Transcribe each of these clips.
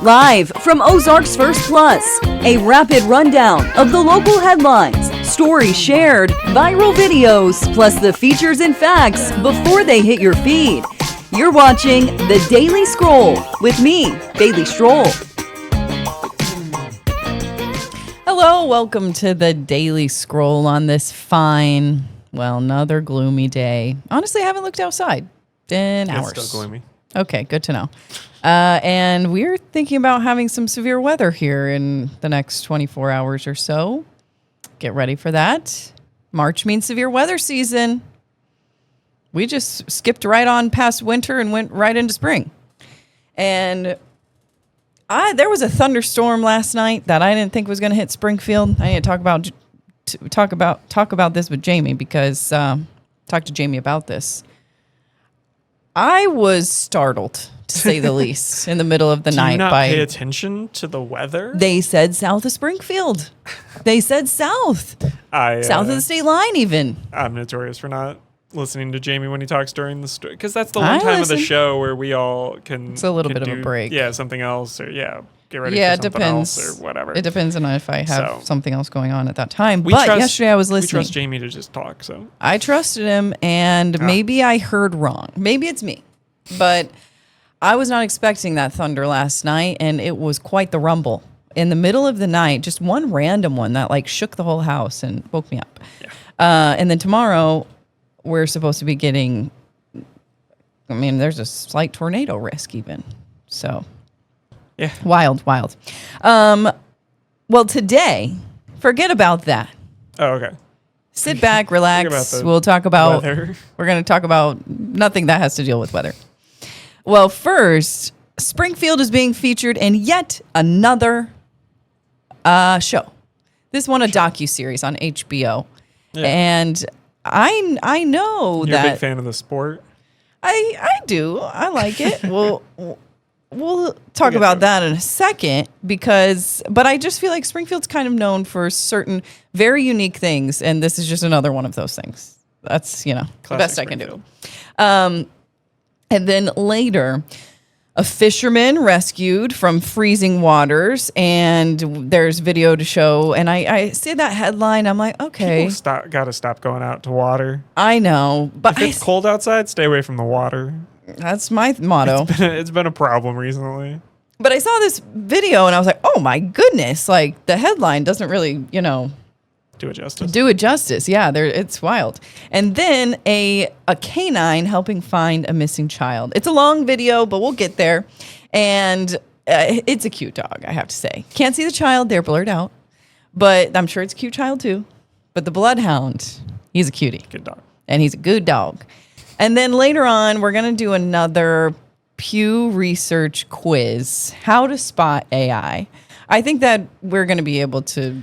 Live from Ozarks First Plus, a rapid rundown of the local headlines, stories shared, viral videos, plus the features and facts before they hit your feed. You're watching The Daily Scroll with me, Bailey Stroll. Hello, welcome to The Daily Scroll on this fine, another gloomy day. Honestly, I haven't looked outside in hours. It's still gloomy. Okay, good to know. And we're thinking about having some severe weather here in the next 24 hours or so. Get ready for that. March means severe weather season. We just skipped right on past winter and went right into spring. And there was a thunderstorm last night that I didn't think was going to hit Springfield. I need to talk about this with Jamie because talk to Jamie about this. I was startled, to say the least, in the middle of the night. Do you not pay attention to the weather? They said south of Springfield. They said south. South of the state line, even. I'm notorious for not listening to Jamie when he talks during the story, because that's the one time of the show where we all can. It's a little bit of a break. Yeah, something else, or get ready for something else, or whatever. It depends on if I have something else going on at that time. But yesterday I was listening. We trust Jamie to just talk, so. I trusted him, and maybe I heard wrong. Maybe it's me. But I was not expecting that thunder last night, and it was quite the rumble. In the middle of the night, just one random one that shook the whole house and woke me up. Yeah. And then tomorrow, we're supposed to be getting, there's a slight tornado risk even. So, yeah. Wild. Well, today, forget about that. Oh, okay. Sit back, relax. We'll talk about weather. We're going to talk about nothing that has to deal with weather. Well, first, Springfield is being featured in yet another show. This one, a docuseries on HBO. Yeah. And I know You're that... a big fan of the sport? I do. I like it. We'll talk about that in a second but I just feel like Springfield's kind of known for certain very unique things, and this is just another one of those things. That's, the best I can do. And then later, a fisherman rescued from freezing waters, and there's video to show, and I see that headline, I'm like, okay. People gotta stop going out to water. I know, but if it's cold outside, stay away from the water. That's my motto. It's been a problem recently. But I saw this video and I was like, oh my goodness, the headline doesn't really, do it justice. Yeah, it's wild. And then a canine helping find a missing child. It's a long video, but we'll get there. And it's a cute dog, I have to say. Can't see the child, they're blurred out. But I'm sure it's a cute child too. But the bloodhound, he's a cutie. Good dog. And he's a good dog. And then later on, we're going to do another Pew Research quiz, how to spot AI. I think that we're going to be able to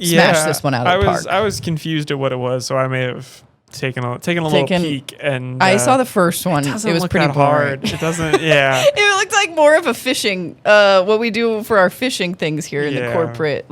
smash this one out of the park. I was confused at what it was, so I may have taken a little peek. And I saw the first one. It was pretty hard. It doesn't, yeah. It looked like more of a fishing, what we do for our phishing things here in the corporate,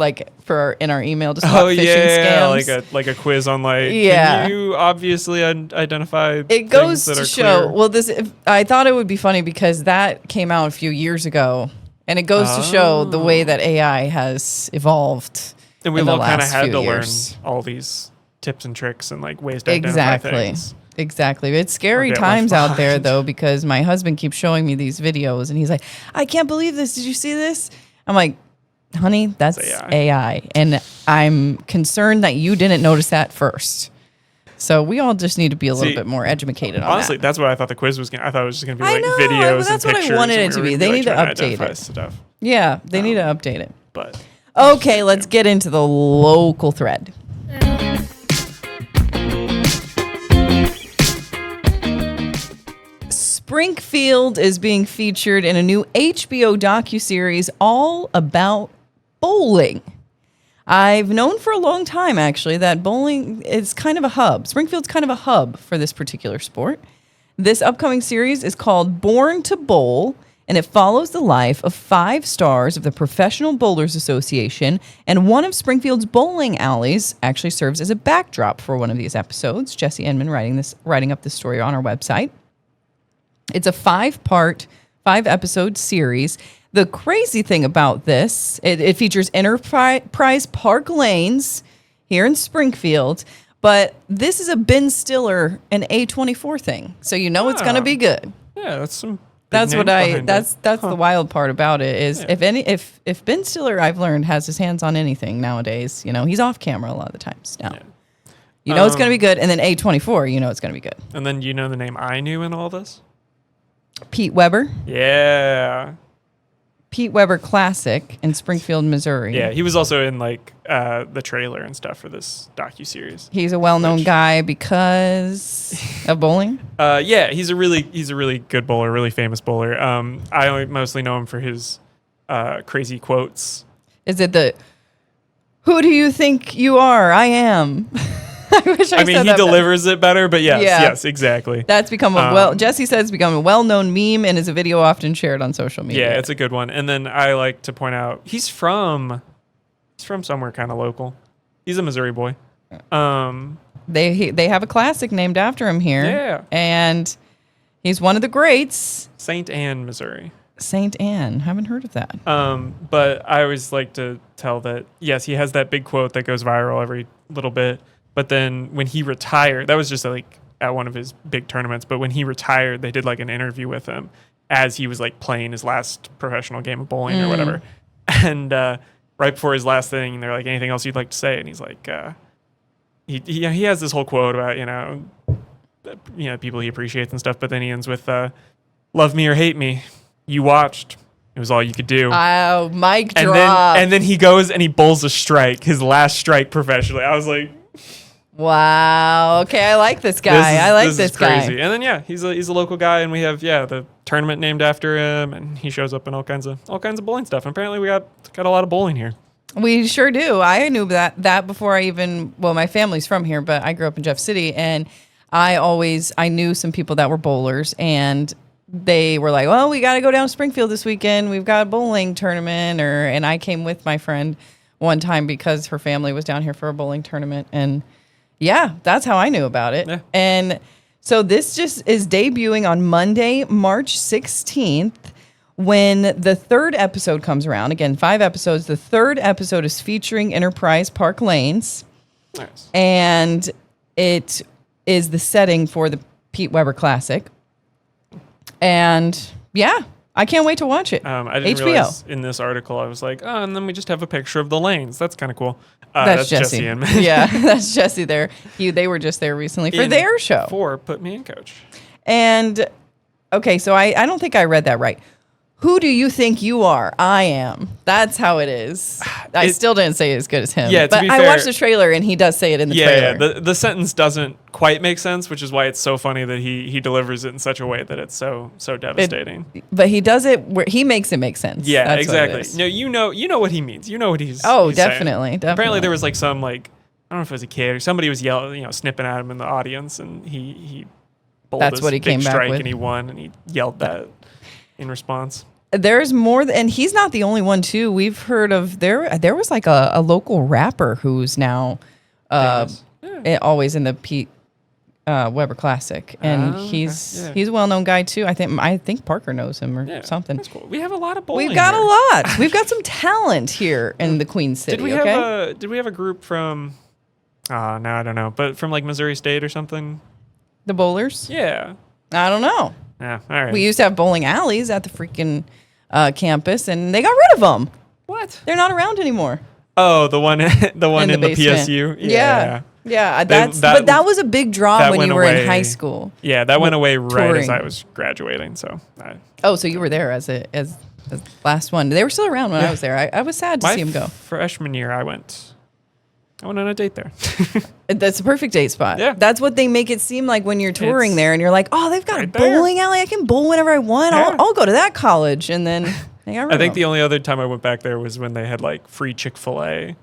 in our email to stop phishing scams. Like a quiz on can you obviously identify it goes things that to are show, clear? I thought it would be funny because that came out a few years ago, and it goes to show the way that AI has evolved. And we've all kind of had to learn all these tips and tricks and ways to identify things. Exactly. It's scary times out there, though, because my husband keeps showing me these videos, and he's like, I can't believe this. Did you see this? I'm like, honey, that's AI. And I'm concerned that you didn't notice that first. So we all just need to be a little bit more educated on that. Honestly, that's what I thought the quiz was going to... I thought it was just going to be videos and pictures. That's what I wanted it to be. They need to update it. Stuff. Yeah, they need to update it. But... Okay, let's get into the local thread. Springfield is being featured in a new HBO docuseries all about bowling. I've known for a long time, actually, that bowling is kind of a hub. Springfield's kind of a hub for this particular sport. This upcoming series is called Born to Bowl, and it follows the life of 5 stars of the Professional Bowlers Association, and one of Springfield's bowling alleys actually serves as a backdrop for one of these episodes. Jesse Enman writing up this story on our website. It's a 5-part 5-episode series. The crazy thing about this, it features Enterprise Park Lanes here in Springfield, but this is a Ben Stiller and A24 thing, so you know it's going to be good. Yeah, that's some. That's the wild part about it is if Ben Stiller, I've learned, has his hands on anything nowadays, he's off camera a lot of the times now. Yeah. You know it's going to be good, and then A24, you know it's going to be good. And then you know the name I knew in all this? Pete Weber. Yeah. Pete Weber Classic in Springfield, Missouri. Yeah, he was also in the trailer and stuff for this docuseries. He's a well-known guy because of bowling. Yeah, he's a really good bowler, really famous bowler. I mostly know him for his crazy quotes. Is it "Who do you think you are? I am." I mean, he delivers it better, but yes, exactly. That's become Jesse says it's become a well-known meme and is a video often shared on social media. Yeah, it's a good one. And then I like to point out he's from somewhere kind of local. He's a Missouri boy. They have a classic named after him here. Yeah. And he's one of the greats. St. Anne, Missouri. St. Anne. Haven't heard of that. But I always like to tell that, yes, he has that big quote that goes viral every little bit. But then when he retired, that was just at one of his big tournaments. But when he retired, they did an interview with him as he was playing his last professional game of bowling or whatever. And right before his last thing, they're like, anything else you'd like to say? And he's like, he has this whole quote about, people he appreciates and stuff. But then he ends with, love me or hate me, you watched. It was all you could do. Oh, mic drop. And then he goes and he bowls a strike, his last strike professionally. I was like, wow. Okay, I like this guy. I like this guy. Crazy. And then he's a local guy, and we have the tournament named after him, and he shows up in all kinds of bowling stuff. And apparently, we got a lot of bowling here. We sure do. I knew that before I even. Well, my family's from here, but I grew up in Jeff City, and I knew some people that were bowlers, and they were like, "Well, we got to go down to Springfield this weekend. We've got a bowling tournament." And I came with my friend one time because her family was down here for a bowling tournament, and yeah, that's how I knew about it. Yeah. And so this just is debuting on Monday, March 16th, when the third episode comes around. Again, 5 episodes. The third episode is featuring Enterprise Park Lanes. Nice. And it is the setting for the Pete Weber Classic. And yeah, I can't wait to watch it. I didn't realize in this article, I was like, oh, and then we just have a picture of the lanes. That's kind of cool. That's Jesse. Yeah, that's Jesse there. They were just there recently for their show. Put me in, coach. And, okay, so I don't think I read that right. Who do you think you are? I am. That's how it is. I still didn't say it as good as him. Yeah, but I watched the trailer, and he does say it in the trailer. Yeah, the sentence doesn't quite make sense, which is why it's so funny that he delivers it in such a way that it's so devastating. But he does it where he makes it make sense. Yeah, that's exactly. No, you know what he means. You know what he's definitely, saying. Definitely. Apparently there was some I don't know if it was a kid or somebody was yelling, snipping at him in the audience, and he bowled that's what he came back strike with. And he won, and he yelled that in response. There's more, and he's not the only one too. We've heard of there was a local rapper who's now always in the Pete Weber Classic, and he's a well-known guy too. I think Parker knows him or something. That's cool. We have a lot of bowling. We've got a lot. We've got some talent here in the Queen City. Did we have a group from? No, I don't know, but from Missouri State or something. The bowlers? Yeah. I don't know. Yeah, all right. We used to have bowling alleys at the freaking campus, and they got rid of them. What? They're not around anymore. Oh, the one in the basement. PSU. Yeah. But that was a big draw when you were in high school. Yeah, that went away right touring. as I was graduating. So. So you were there as the last one. They were still around when I was there. I was sad to see them go. Freshman year, I went on a date there. That's a perfect date spot. Yeah. That's what they make it seem like when you're touring there, and you're like, oh, they've got a bowling alley. I can bowl whenever I want. Yeah. I'll go to that college, and then they got rid I think of the only other time I went back there was when they had free Chick-fil-A,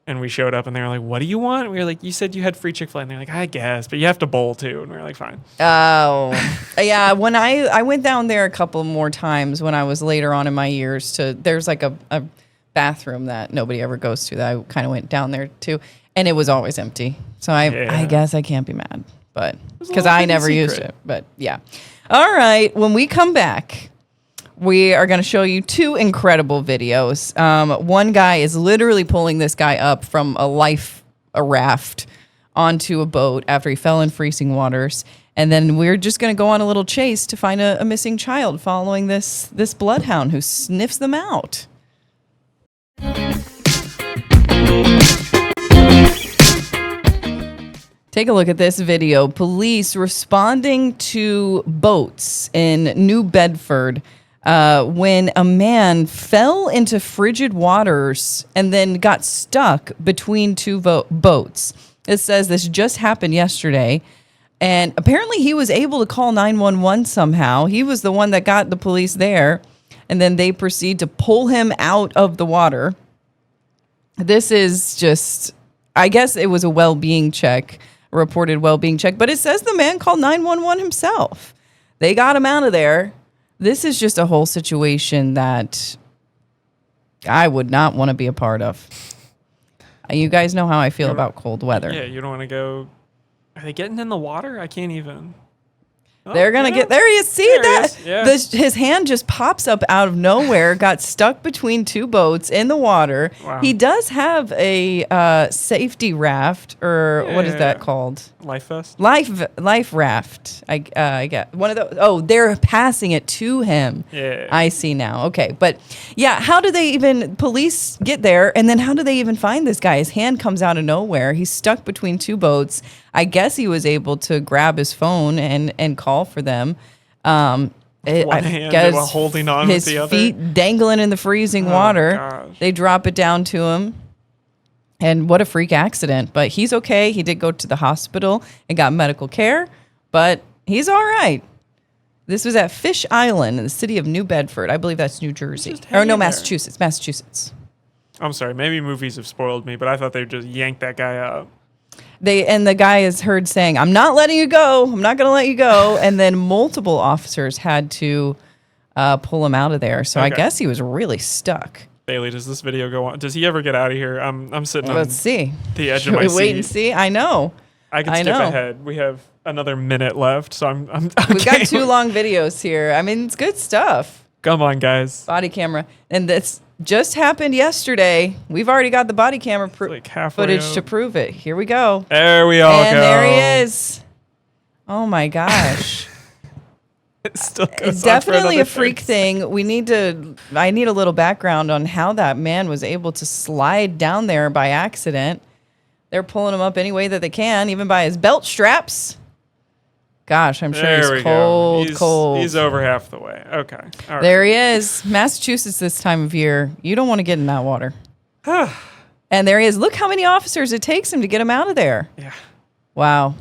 and we showed up, and they were like, "What do you want?" And we were like, "You said you had free Chick-fil-A," and they're like, "I guess, but you have to bowl too." And we were like, "Fine." Oh, yeah. When I went down there a couple more times when I was later on in my years. There's a bathroom that nobody ever goes to that I kind of went down there to. And it was always empty. So I guess I can't be mad, but because I never used it. But yeah. All right. When we come back, we are going to show you two incredible videos. One guy is literally pulling this guy up from a raft onto a boat after he fell in freezing waters. And then we're just going to go on a little chase to find a missing child following this bloodhound who sniffs them out. Take a look at this video. Police responding to boats in New Bedford when a man fell into frigid waters and then got stuck between two boats. It says this just happened yesterday. And apparently he was able to call 911 somehow. He was the one that got the police there. And then they proceed to pull him out of the water. This is just, I guess it was a well-being check, a reported well-being check. But it says the man called 911 himself. They got him out of there. This is just a whole situation that I would not want to be a part of. You guys know how I feel about cold weather. Yeah, you don't want to go. Are they getting in the water? I can't even. Oh, They're going to get there. You see there that? Yeah. His hand just pops up out of nowhere, got stuck between two boats in the water. Wow. He does have a safety raft, or what is that called? Life vest? Life raft. I get one of those. Oh, they're passing it to him. Yeah. I see now. Okay. But yeah, how do they even, police get there, and then how do they even find this guy? His hand comes out of nowhere. He's stuck between two boats. I guess he was able to grab his phone and call for them. One hand while holding on with the other. His feet dangling in the freezing water. Gosh. They drop it down to him. And what a freak accident. But he's okay. He did go to the hospital and got medical care, but he's all right. This was at Fish Island in the city of New Bedford. I believe that's New Jersey. Or no, Massachusetts. Massachusetts. I'm sorry. Maybe movies have spoiled me, but I thought they'd just yank that guy up. And the guy is heard saying, "I'm not letting you go. I'm not going to let you go." And then multiple officers had to pull him out of there. So I guess he was really stuck. Bailey, does this video go on? Does he ever get out of here? I'm sitting Let's see. on the edge Should of my we seat. wait and see? I know. I can skip ahead. We have another minute left, so I'm We got two long videos here. I mean, it's good stuff. Come on, guys. Body camera. And this just happened yesterday. We've already got the body camera Like halfway footage up. to prove it. Here we go. There we all And go. there he is. Oh my gosh. It still goes It's on for definitely another a freak 30 thing. I need a little background on how that man was able to slide down there by accident. They're pulling him up any way that they can, even by his belt straps. Gosh, I'm sure There we he's go. cold. He's over half the way. Okay. All right. There he is. Massachusetts this time of year. You don't want to get in that water. And there he is. Look how many officers it takes him to get him out of there. Yeah. Wow.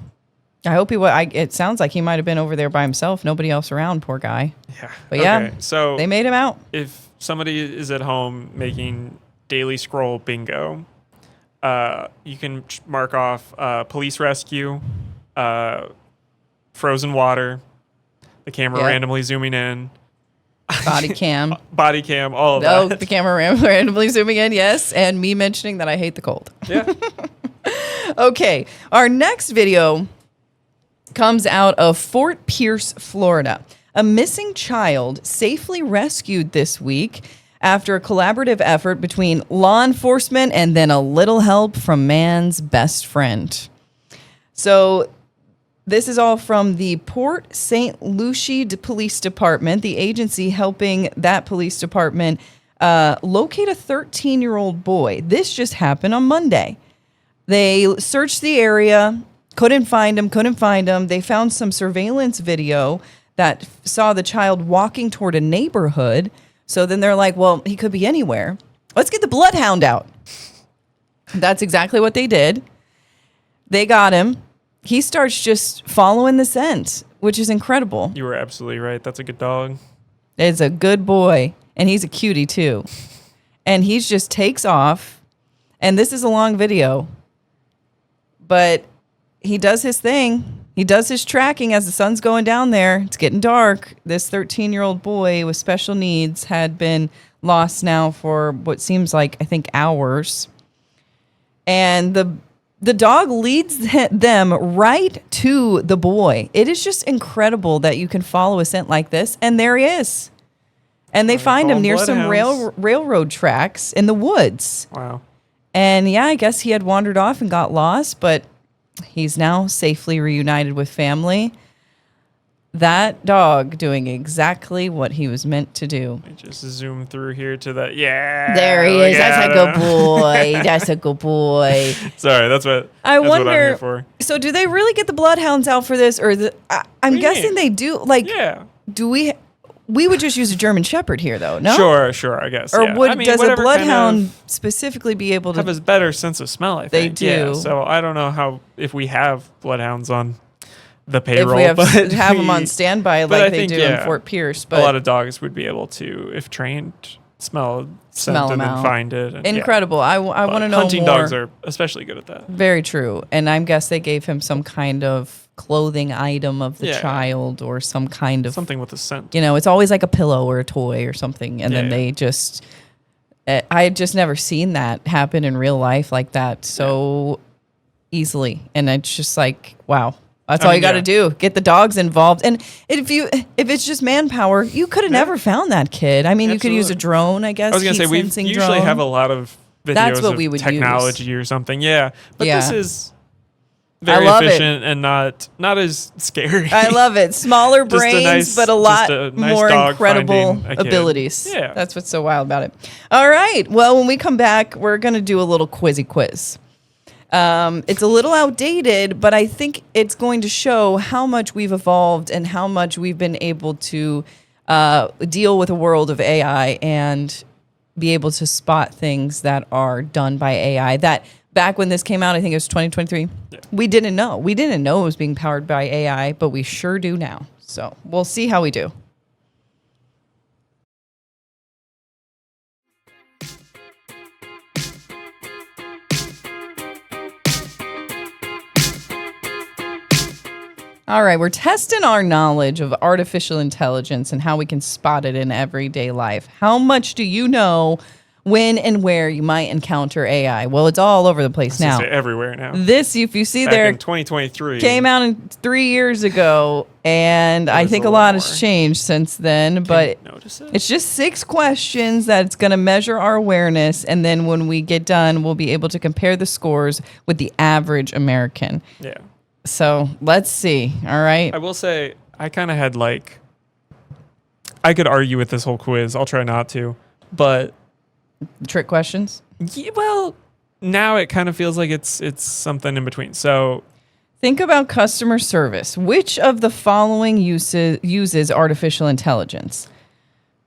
I hope it sounds like he might have been over there by himself. Nobody else around, poor guy. Yeah. But yeah, Okay. So they made him out. if somebody is at home making daily scroll bingo, you can mark off police rescue, frozen water, the camera Yep. randomly zooming in, Body cam. body cam, all of Oh, that. the camera randomly zooming in, yes. And me mentioning that I hate the cold. Yeah. Okay, our next video comes out of Fort Pierce, Florida. A missing child safely rescued this week after a collaborative effort between law enforcement and then a little help from man's best friend. So this is all from the Port St. Lucie Police Department, the agency helping that police department locate a 13-year-old boy. This just happened on Monday. They searched the area, couldn't find him. They found some surveillance video that saw the child walking toward a neighborhood. So then they're like, well, he could be anywhere. Let's get the bloodhound out. That's exactly what they did. They got him. He starts just following the scent, which is incredible. You were absolutely right. That's a good dog. It's a good boy, and he's a cutie too. And he just takes off, and this is a long video, but he does his thing. He does his tracking as the sun's going down there. It's getting dark. This 13-year-old boy with special needs had been lost now for what seems like, I think, hours. And the dog leads them right to the boy. It is just incredible that you can follow a scent like this. And there he is. And they They find call him them near some bloodhounds. railroad tracks in the woods. Wow. And yeah, I guess he had wandered off and got lost, but he's now safely reunited with family. That dog doing exactly what he was meant to do. I just zoom through here to that. Yeah. There he look is. That's at a good him. boy. That's a good boy. Sorry, that's what I what I'm wonder. here for. So, do they really get the bloodhounds out for this, or I'm do you guessing mean? they do? Like, Yeah. do we? We would just use a German Shepherd here, though. No. Sure, I guess. Or yeah. would I mean, does a whatever kind bloodhound of specifically be able have to? a better sense of smell, I They think. Yeah, do. so I don't know if we have bloodhounds on the If payroll, we have but have them on we- standby but like I they think, do in yeah, Fort Pierce, a but lot of dogs would be able to, if trained, smell scent Smell and 'em then out. find it. And, yeah. incredible. I But want to know hunting more. dogs are especially good at that. Very true. And I guess they gave him some kind of clothing item of the Yeah. child or some kind of, Something with a scent. it's always like a pillow or a toy or something. And then Yeah. they just, I had just never seen that happen in real life like that so easily. And it's just like, wow. That's all mean, you got to yeah. do. Get the dogs involved. And if it's just manpower, you could have never found that kid. I mean, you could use a Absolutely. drone, I guess. I was going to say, we heat-sensing usually drone. have a lot of videos That's what of we would technology or something. Yeah. But this Yeah. is very love it. efficient and not as scary. I love it. Smaller Just a brains, nice- but a just lot a nice more dog incredible finding a kid. abilities. Yeah. That's what's so wild about it. All right. Well, when we come back, we're going to do a little quizzy quiz. It's a little outdated, but I think it's going to show how much we've evolved and how much we've been able to deal with a world of AI and be able to spot things that are done by AI that back when this came out, I think it was 2023, we didn't know. We didn't know it was being powered by AI, but we sure do now. So we'll see how we do. All right, we're testing our knowledge of artificial intelligence and how we can spot it in everyday life. How much do you know when and where you might encounter AI? Well, it's all over the place now. It's everywhere now. This, if you see Back there, in 2023. came out 3 years ago, and I was think a a lot lot more. has changed since then. But Notice it? it's just 6 questions that it's going to measure our awareness, and then when we get done, we'll be able to compare the scores with the average American. Yeah. So let's see. All right. I will say, I kind of had I could argue with this whole quiz. I'll try not to. But, Trick questions. yeah, well, now it kind of feels like it's something in between. So, Think about customer service. Which of the following uses artificial intelligence?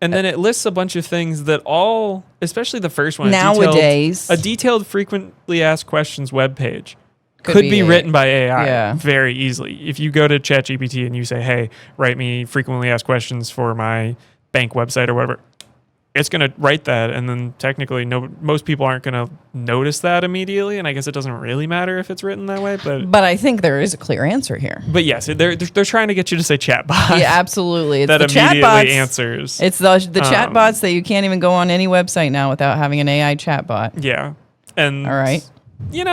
and then it lists a bunch of things that all, especially the first one, Nowadays. a detailed frequently asked questions webpage Could could be be AI. written by AI Yeah. very easily. If you go to ChatGPT and you say, hey, write me frequently asked questions for my bank website or whatever, it's going to write that. And then technically, most people aren't going to notice that immediately. And I guess it doesn't really matter if it's written that way. But I think there is a clear answer here. But yes, they're trying to get you to say chatbot. Yeah, absolutely. It's that the immediately chatbots. answers. It's the chatbots that you can't even go on any website now without having an AI chatbot. Yeah. And All right.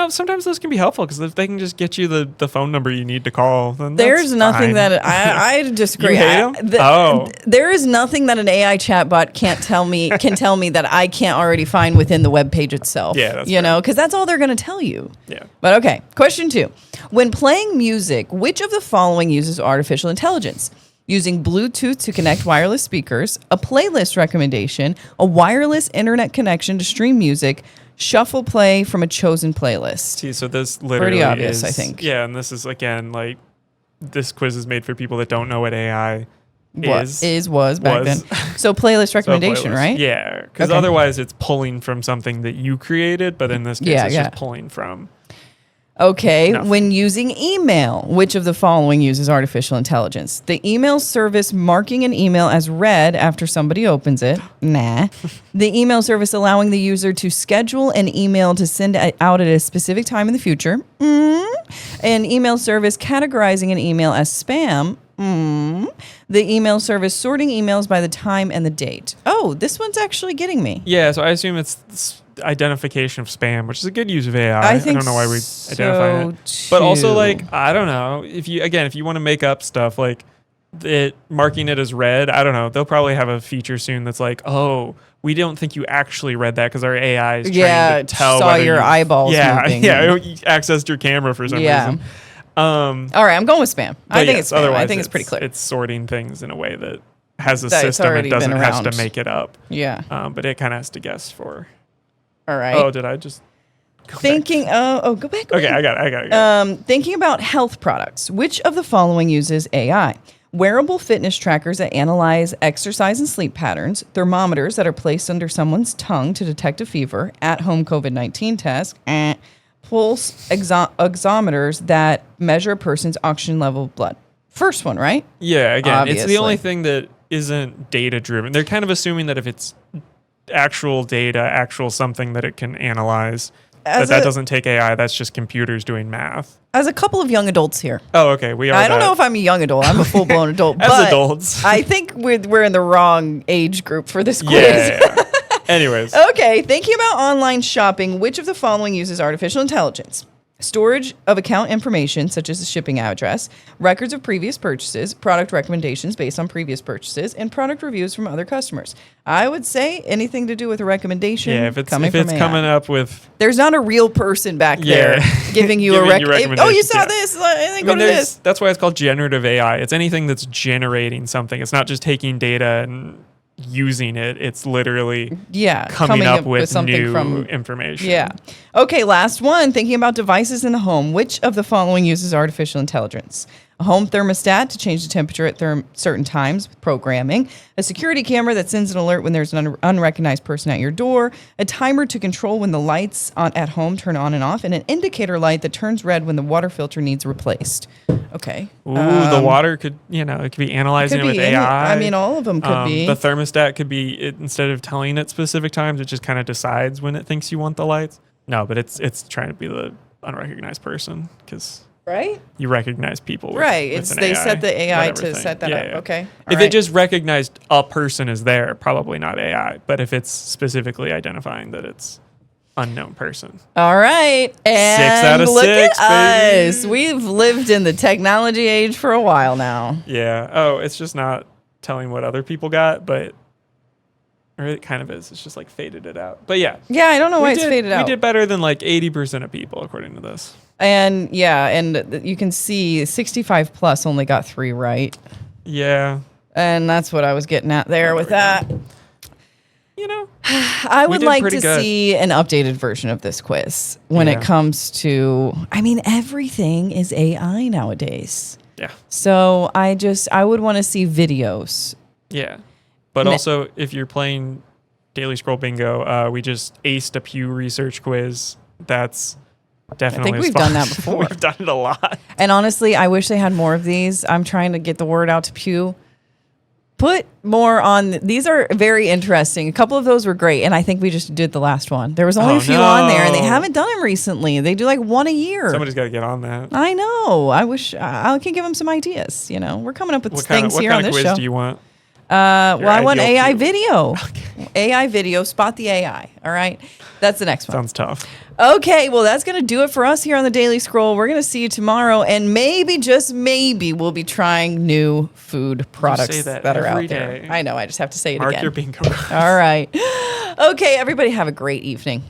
Sometimes those can be helpful because if they can just get you the phone number you need to call, then There's that's nothing fine. that I disagree. You hate 'em? There is nothing that an AI chatbot can tell me that I can't already find within the web page itself. Yeah, that's you know, because that's all they're going to tell you. Yeah. But okay, question 2. When playing music, which of the following uses artificial intelligence? Using Bluetooth to connect wireless speakers, a playlist recommendation, a wireless internet connection to stream music, shuffle play from a chosen playlist. See, so this literally obvious, is, I think. Yeah, and this is again this quiz is made for people that don't know what AI Was back then. So playlist So recommendation, playlist. right? Yeah, because Okay. otherwise it's pulling from something that you created, but in this case Yeah, it's yeah. just pulling from. Okay, Nothing. when using email, which of the following uses artificial intelligence? The email service marking an email as read after somebody opens it. Nah. The email service allowing the user to schedule an email to send out at a specific time in the future. An email service categorizing an email as spam. The email service sorting emails by the time and the date. Oh, this one's actually getting me. Yeah, so I assume it's identification of spam, which is a good use of AI. I think don't know why we identify it. so, But also, too. I don't know. If you want to make up stuff, it marking it as read. I don't know. They'll probably have a feature soon that's like, oh, we don't think you actually read that because our AI is trying to tell saw whether your you- eyeballs moving. Yeah, it accessed your camera for some reason. All right, I'm going with spam. I But think yes, it's spam. I otherwise think it's pretty clear. It's sorting things in a way that has a That it's system. It already doesn't been have to around. make it up. Yeah. But it kind of has to guess for. All right. Oh, did I just go back? Thinking. Go back. Okay, I got it. Thinking about health products, which of the following uses AI? Wearable fitness trackers that analyze exercise and sleep patterns, thermometers that are placed under someone's tongue to detect a fever, at-home COVID-19 test, pulse oximeters that measure a person's oxygen level of blood. First one, right? Yeah, again, it's Obviously. the only thing that isn't data driven. They're kind of assuming that if it's actual data, actual something that it can analyze, that doesn't take AI. That's just computers doing math. As a couple of young adults here, Oh, okay. We are. I don't that. know if I'm a young adult. I'm a full-blown adult. As but adults. I think we're in the wrong age group for this quiz. Yeah. Anyways. Okay, thinking about online shopping, which of the following uses artificial intelligence? Storage of account information, such as the shipping address, records of previous purchases, product recommendations based on previous purchases, and product reviews from other customers. I would say anything to do with a recommendation Yeah, if it's coming from AI. coming up with. There's not a real person back Yeah. there giving you Giving a you Oh, you recommendations, saw yeah. this. I think I go mean, to this. that's why it's called generative AI. It's anything that's generating something. It's not just taking data and using it. It's literally Yeah, coming up with something new from information. Yeah. Okay, last one. Thinking about devices in the home. Which of the following uses artificial intelligence? A home thermostat to change the temperature at certain times with programming. A security camera that sends an alert when there's an unrecognized person at your door. A timer to control when the lights at home turn on and off. And an indicator light that turns red when the water filter needs replaced. Okay. Ooh, the water could, it could be analyzing could it with be any- AI. I mean, all of them could be. The thermostat could be, instead of telling it specific times, it just kind of decides when it thinks you want the lights. No, but it's trying to be the unrecognized person because Right? you recognize people. Right. With It's an they AI, set the AI whatever to thing. set that Yeah, up. yeah. Okay. If All it right. just recognized a person is there, probably not AI. But if it's specifically identifying that it's unknown person. All right. And out of look 6, at baby. us. We've lived in the technology age for a while now. Yeah. Oh, it's just not telling what other people got, but or it kind of is. It's just like faded it out. But yeah. Yeah, I don't know why it's did, faded out. We did better than like 80% of people according to this. And yeah, and you can see 65 plus only got 3 right. Yeah. And that's what I was getting at there with that. I would did like pretty to good. see an updated version of this quiz when Yeah. it comes to, I mean, everything is AI nowadays. Yeah. So I would want to see videos. Yeah. But Ne- also, if you're playing Daily Scroll Bingo, we just aced a Pew Research quiz. That's definitely we've fun. done that before. We've done it a lot. And honestly, I wish they had more of these. I'm trying to get the word out to Pew. Put more on. These are very interesting. A couple of those were great, and I think we just did the last one. There was only Oh, a few on there, and they no. haven't done them recently. They do like one a year. Somebody's got to get on that. I know. I wish I can give them some ideas. We're coming up with things What here kind on of this quiz show. do you want? Well, I want ideal AI Pew. video. AI video. Spot the AI. All right. That's the next one. Sounds tough. Okay, well, that's going to do it for us here on the Daily Scroll. We're going to see you tomorrow, and maybe, just maybe, we'll be trying new food products that are out every there. day. I know, I just have to say it Mark again. your bingo card. All right. Okay, everybody have a great evening.